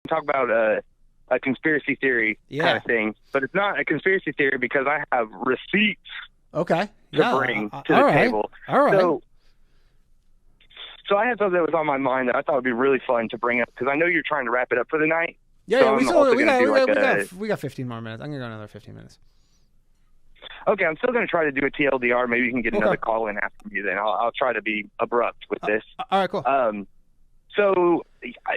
talk about a conspiracy theory kind of thing, but it's not a conspiracy theory because I have receipts to bring to the table. All right. So I had something that was on my mind that I thought would be really fun to bring up because I know you're trying to wrap it up for the night. Yeah, we got 15 more minutes. I'm gonna go another 15 minutes. Okay, I'm still gonna try to do a TLDR. Maybe you can get another call in after me. Then I'll try to be abrupt with this. All right, cool. So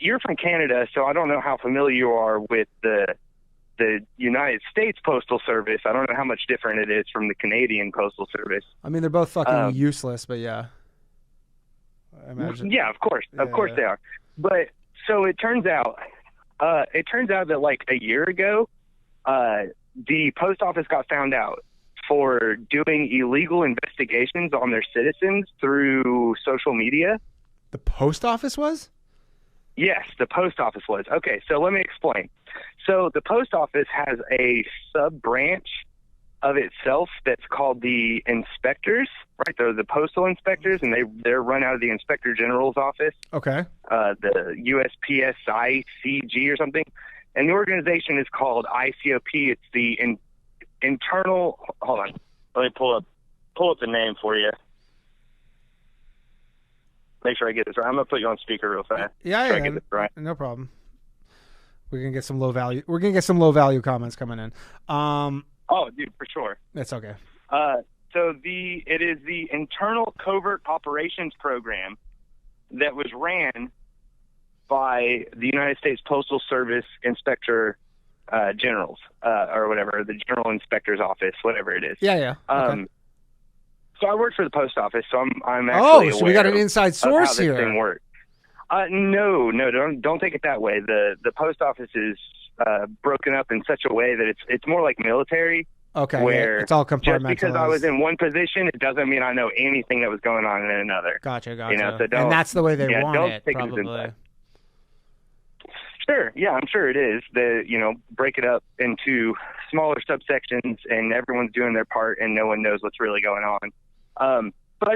you're from Canada, so I don't know how familiar you are with the United States Postal Service. I don't know how much different it is from the Canadian Postal Service. I mean, they're both fucking useless, but yeah. I imagine. Yeah, of course they are. But so it turns out that like a year ago, the post office got found out for doing illegal investigations on their citizens through social media. The post office was? Yes, the post office was. Okay, so let me explain. So the post office has a sub-branch of itself that's called the inspectors, right? They're the postal inspectors, and they're run out of the Inspector General's office. Okay. The USPS ICG or something. And the organization is called ICOP. It's the internal... Hold on. Let me pull up the name for you. Make sure I get this right. I'm going to put you on speaker real fast. Yeah. Get this right. No problem. We're going to get some low value comments coming in. Oh, dude, for sure. That's okay. So it is the Internal Covert Operations Program that was ran by the United States Postal Service Inspector Generals, or whatever, the General Inspector's Office, whatever it is. Yeah. Okay. So I work for the post office, so I'm actually so we got an inside source here. How this thing works. No, don't take it that way. The post office is broken up in such a way that it's more like military. Okay, where it's all compartmentalized. Just because I was in one position, it doesn't mean I know anything that was going on in another. Gotcha. You know, so and that's the way they want it, take probably. Sure, yeah, I'm sure it is. Break it up into smaller subsections, and everyone's doing their part, and no one knows what's really going on. But I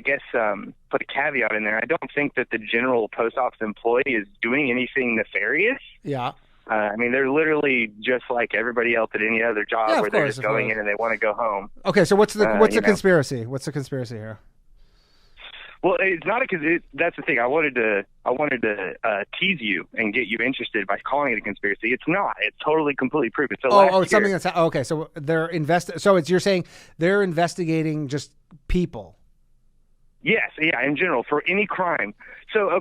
guess put a caveat in there. I don't think that the general post office employee is doing anything nefarious. Yeah. I mean, they're literally just like everybody else at any other job where they're just going in and they want to go home. Okay, so what's the conspiracy? What's the conspiracy here? Well, it's not that's the thing. I wanted to tease you and get you interested by calling it a conspiracy. It's not. It's totally, completely proven. So it's something that's okay. So you're saying they're investigating just people. Yes, yeah, in general, for any crime. So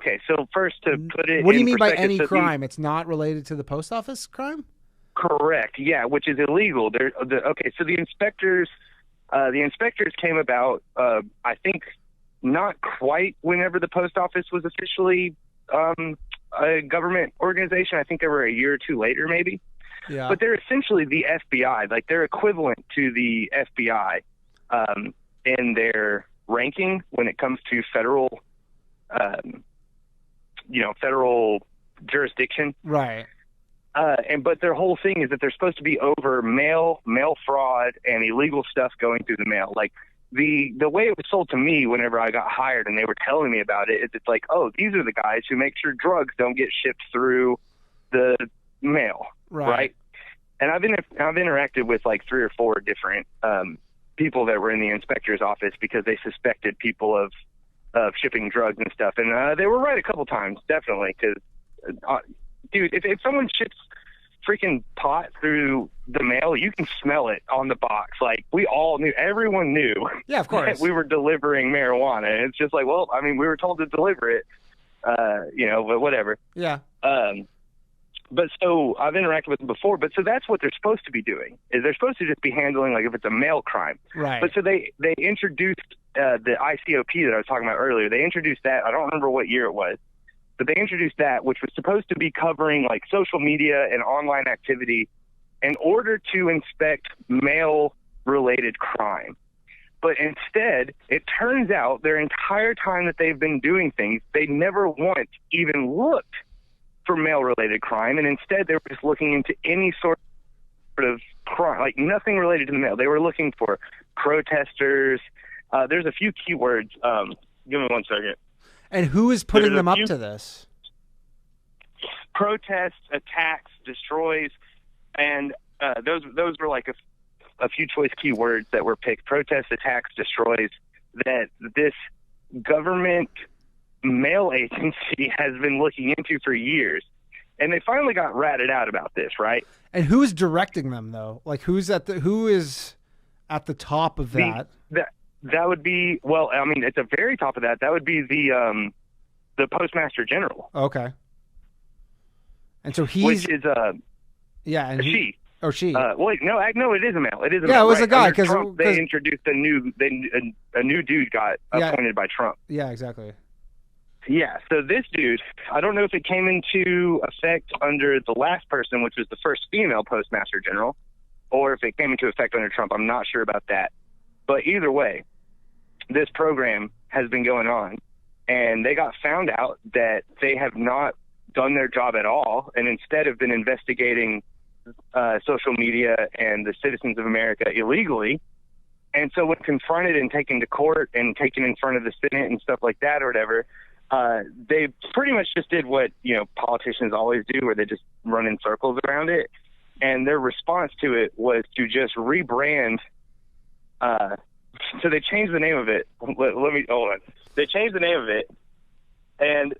first to put it what do you in mean by any crime? It's not related to the post office crime? Correct, yeah, which is illegal. So the inspectors came about, I think, not quite whenever the post office was officially a government organization. I think they were a year or two later, maybe. Yeah. But they're essentially the FBI. Like, they're equivalent to the FBI in their ranking when it comes to federal jurisdiction. Right. But their whole thing is that they're supposed to be over mail fraud and illegal stuff going through the mail. Like, the way it was sold to me whenever I got hired and they were telling me about it, it's like, oh, these are the guys who make sure drugs don't get shipped through the mail. Right? And I've interacted with like 3 or 4 different people that were in the inspector's office because they suspected people of shipping drugs and stuff. And they were right a couple times, definitely. Because, dude, if someone ships freaking pot through the mail, you can smell it on the box. Like, we all knew, everyone knew. Yeah, of course. That we were delivering marijuana. And it's just like, well, I mean, we were told to deliver it, but whatever. Yeah. But so I've interacted with them before, but so that's what they're supposed to be doing, is they're supposed to just be handling, like, if it's a mail crime. Right. But so they introduced the ICOP that I was talking about earlier. They introduced that. I don't remember what year it was, but they introduced that, which was supposed to be covering, like, social media and online activity in order to inspect mail-related crime. But instead, it turns out their entire time that they've been doing things, they never once even looked for mail-related crime, and instead they were just looking into any sort of crime, like nothing related to the mail. They were looking for protesters. There's a few keywords. Give me one second. And who is putting them up to this? protests, attacks, destroys, and those were like a few choice keywords that were picked: protests, attacks, destroys. That this government mail agency has been looking into for years, and they finally got ratted out about this, right? And who's directing them though? Like who is at the top of that? That would be, well, I mean, at the very top of that would be the Postmaster General. Okay. And so he's, which is yeah, and she. Oh, she. Wait, no, it is a male. It is a yeah, male. it was right? a guy because they introduced a new dude got appointed by Trump. Yeah, exactly. Yeah, so this dude, I don't know if it came into effect under the last person, which was the first female Postmaster General, or if it came into effect under Trump. I'm not sure about that. But either way, this program has been going on, and they got found out that they have not done their job at all, and instead have been investigating social media and the citizens of America illegally. And so when confronted and taken to court and taken in front of the Senate and stuff like that or whatever, they pretty much just did what, politicians always do, where they just run in circles around it. And their response to it was to just rebrand. So they changed the name of it. Let me hold on. They changed the name of it, and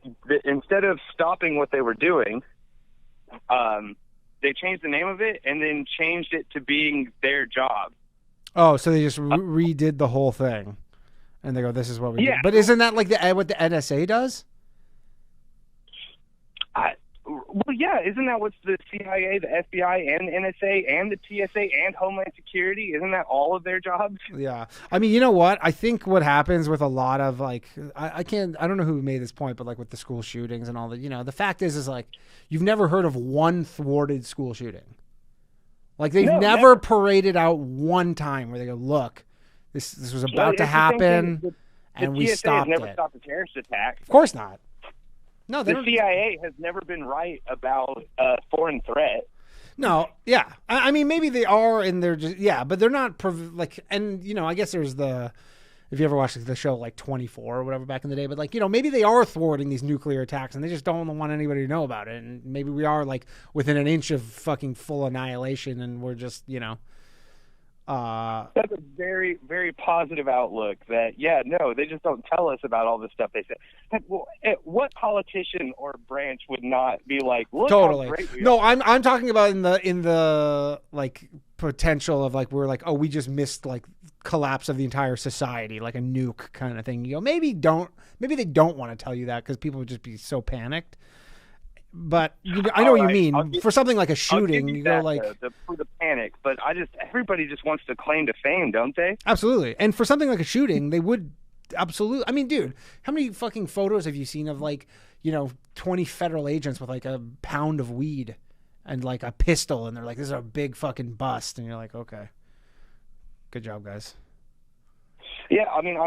instead of stopping what they were doing, they changed the name of it and then changed it to being their job. Oh, so they just redid the whole thing, and they go, "This is what we do." But isn't that like what the NSA does? Well, yeah, isn't that what the CIA, the FBI, and the NSA, and the TSA, and Homeland Security, isn't that all of their jobs? Yeah. I mean, you know what? I think what happens with a lot of, like, I don't know who made this point, but, like, with the school shootings and all that, the fact is, like, you've never heard of one thwarted school shooting. Like, they've never paraded out one time where they go, look, this was about to happen, and we stopped it. The TSA has never stopped a terrorist attack. Of course not. No, the CIA has never been right about a foreign threat. No, yeah. I mean, maybe they are, and they're just, but they're not, and, I guess there's if you ever watched the show, like, 24 or whatever back in the day, but, like, maybe they are thwarting these nuclear attacks, and they just don't want anybody to know about it, and maybe we are, like, within an inch of fucking full annihilation, and we're just, That's a very, very positive outlook that, they just don't tell us about all the stuff they say. Well, what politician or branch would not be like, look totally. how great we No, are. I'm talking about in the like potential of like, we're like, oh, we just missed like collapse of the entire society, like a nuke kind of thing. Maybe they don't want to tell you that because people would just be so panicked. But I know what you mean. For something like a shooting, you go like for the panic. But everybody just wants to claim to fame, don't they? Absolutely. And for something like a shooting, they would absolutely. I mean, dude, how many fucking photos have you seen of like 20 federal agents with like a pound of weed and like a pistol, and they're like, "This is a big fucking bust," and you're like, "Okay, good job, guys." Yeah, I mean,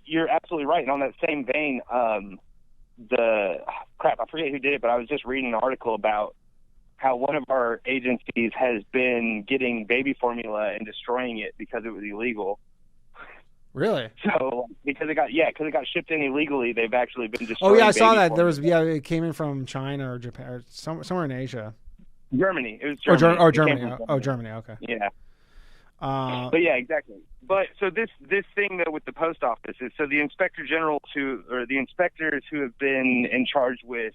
you're absolutely right. And on that same vein, I forget who did it, but I was just reading an article about how one of our agencies has been getting baby formula and destroying it because it was illegal. Really? So because it got shipped in illegally, they've actually been destroying. Oh yeah, I saw that. Formula. There was it came in from China or Japan or somewhere in Asia. Germany. It was Germany. Germany. Germany. Okay. Yeah. But yeah, exactly. But so this thing though with the post office is, so the inspectors who have been in charge with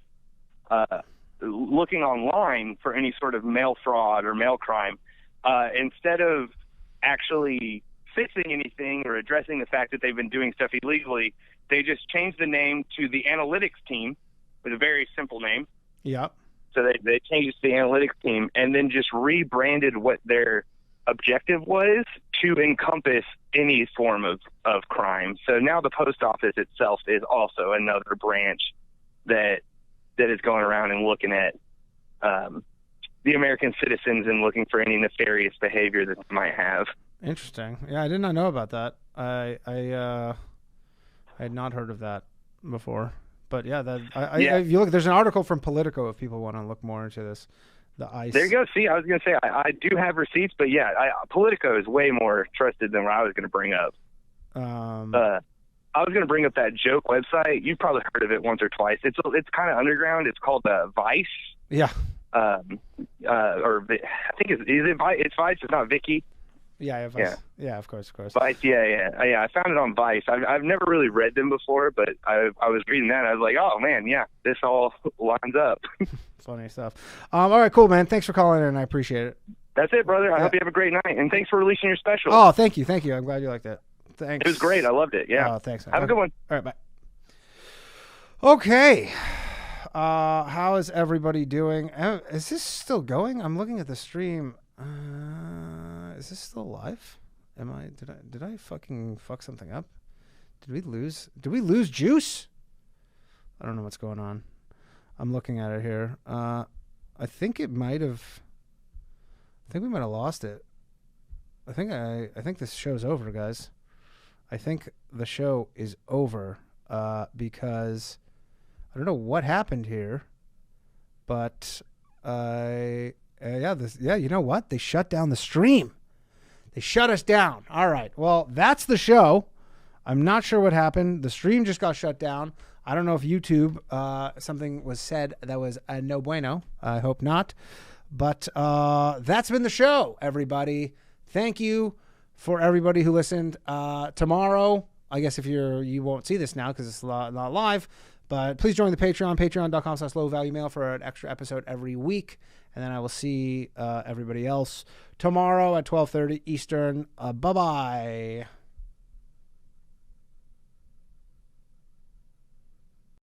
looking online for any sort of mail fraud or mail crime, instead of actually fixing anything or addressing the fact that they've been doing stuff illegally, they just changed the name to the analytics team with a very simple name. Yep. So they changed it to the analytics team and then just rebranded what their objective was to encompass any form of crime. So now the post office itself is also another branch that is going around and looking at the American citizens and looking for any nefarious behavior that they might have. Interesting. Yeah, I did not know about that. I had not heard of that before. But yeah, if you look, there's an article from Politico if people want to look more into this. The ICE. There you go. See, I was going to say I do have receipts, but yeah, Politico is way more trusted than what I was going to bring up. I was going to bring up that joke website. You've probably heard of it once or twice. It's kind of underground. It's called Vice. Yeah. I think it's Vice. It's not Vicky. Yeah, yeah, of course. Vice, yeah. I found it on Vice. I've never really read them before, but I was reading that. And I was like, oh man, yeah, this all lines up. Funny stuff. All right, cool, man. Thanks for calling in. I appreciate it. That's it, brother. I hope you have a great night, and thanks for releasing your special. Oh, thank you. I'm glad you liked it. Thanks. It was great. I loved it. Yeah. Oh, thanks. Have a good one. All right, bye. Okay. How is everybody doing? Is this still going? I'm looking at the stream. Is this still live? Did I fucking fuck something up? Did we lose juice? I don't know what's going on. I'm looking at it here. I think we might have lost it. I think this show's over, guys. I think the show is over because I don't know what happened here, but you know what? They shut down the stream. They shut us down. All right. Well, that's the show. I'm not sure what happened. The stream just got shut down. I don't know if YouTube, something was said that was no bueno. I hope not. But that's been the show, everybody. Thank you for everybody who listened. Tomorrow, I guess you won't see this now because it's not live, but please join the Patreon, patreon.com/lowvaluemail for an extra episode every week. And then I will see everybody else tomorrow at 12:30 Eastern. Bye-bye.